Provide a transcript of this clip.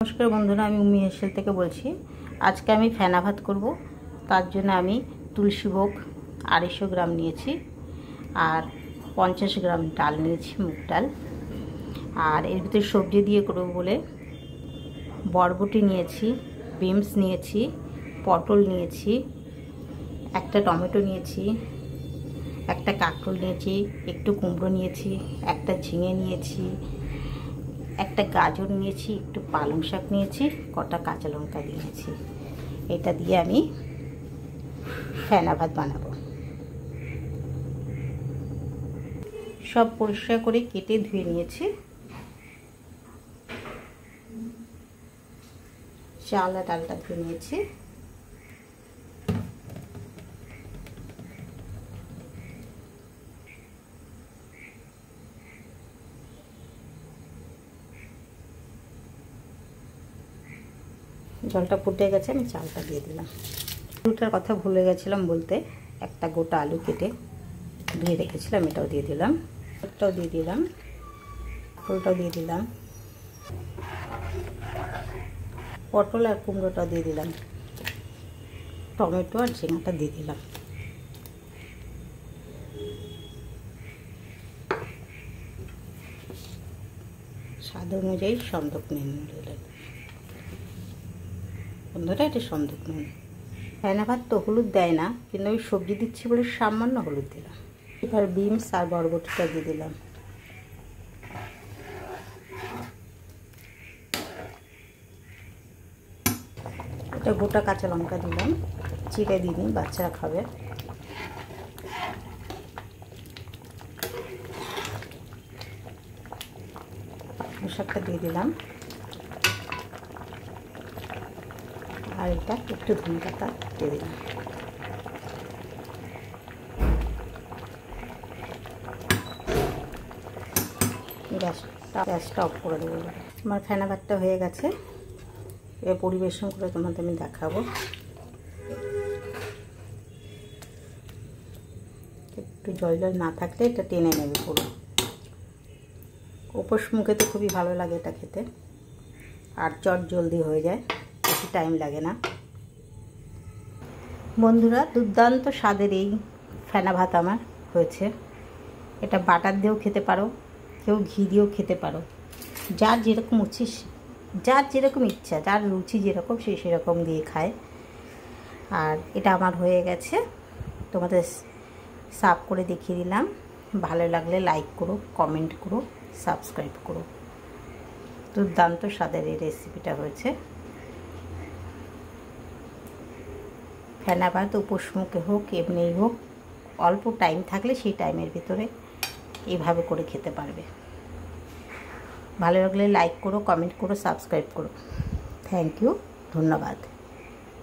নমস্কার বন্ধুরা, আমি উমি হেসেল থেকে বলছি। আজকে আমি ফেনা ভাত করব। তার জন্য আমি তুলসী ভোগ 250 গ্রাম নিয়েছি আর 50 গ্রাম ডাল নিয়েছি, মুগ ডাল। আর এর ভিতরে সবজি দিয়ে করব বলে বরবটি নিয়েছি, বিনস নিয়েছি, পটল নিয়েছি, একটা টমেটো নিয়েছি, একটা কাঁকরোল নিয়েছি, একটু কুমড়ো নিয়েছি, একটা ঝিঙে নিয়েছি, একটা গাজর নিয়েছি, একটু পালং শাক নিয়েছি, কটা কাঁচা লঙ্কা দিয়েছি। এটা দিয়ে আমি ফেনা ভাত বানাবো। সব পরিষ্কার করে কেটে ধুয়ে নিয়েছি। চাল আর ডালটা ধুয়ে নিয়েছি। জলটা ফুটে গেছে, আমি চালটা দিয়ে দিলাম। আলুটার কথা ভুলে গেছিলাম বলতে, একটা গোটা আলু কেটে ধুয়ে রেখেছিলাম, এটাও দিয়ে দিলাম। ওটাও দিয়ে দিলাম, ওটাও দিয়ে দিলাম, পটল আর কুমড়োটাও দিয়ে দিলাম, টমেটো আর ঝিঙাটা দিয়ে দিলাম। স্বাদ অনুযায়ী সন্দক নিয়ে নিলেন বন্ধুরা, এটা সন্দক নুন। ফেনা ভাত তো হলুদ দেয় না, কিন্তু ওই সবজি দিচ্ছি বলে সামান্য হলুদ দিলাম। এবার বিনস আর বরবটিটা দিয়ে দিলাম। এটা গোটা কাঁচা লঙ্কা দিলাম, চিড়ে দিইনি, বাচ্চারা খাবে। পালং শাকটা দিয়ে দিলাম, আর এটা একটু ধনে পাতা দিয়ে দিলাম। গ্যাসটা অফ করে দেবো। আমার ফেনা ভাতটা হয়ে গেছে, এবার পরিবেশন করে তোমাদের আমি দেখাবো। একটু জল জল না থাকলে এটা টেনে নেবে পুরো। উপোস মুখে তো খুবই ভালো লাগে এটা খেতে, আর চট জলদি হয়ে যায়, বেশি টাইম লাগে না। বন্ধুরা, দুর্দান্ত স্বাদের এই ফেনা ভাত আমার হয়েছে। এটা বাটার দিয়েও খেতে পারো, কেউ ঘি দিয়েও খেতে পারো, যার যেরকম যার যেরকম ইচ্ছা, যার রুচি যেরকম সে সেরকম দিয়ে খায়। আর এটা আমার হয়ে গেছে, তোমাদের সার্ভ করে দেখিয়ে দিলাম। ভালো লাগলে লাইক করো, কমেন্ট করো, সাবস্ক্রাইব করো। দুর্দান্ত স্বাদের এই রেসিপিটা হয়েছে। ফেনা ভাত উপোস মুখে হোক, এমনিই হোক, অল্প টাইম থাকলে সেই টাইমের ভিতরে এইভাবে করে খেতে পারবে। ভালো লাগলে লাইক করো, কমেন্ট করো, সাবস্ক্রাইব করো। থ্যাংক ইউ, ধন্যবাদ।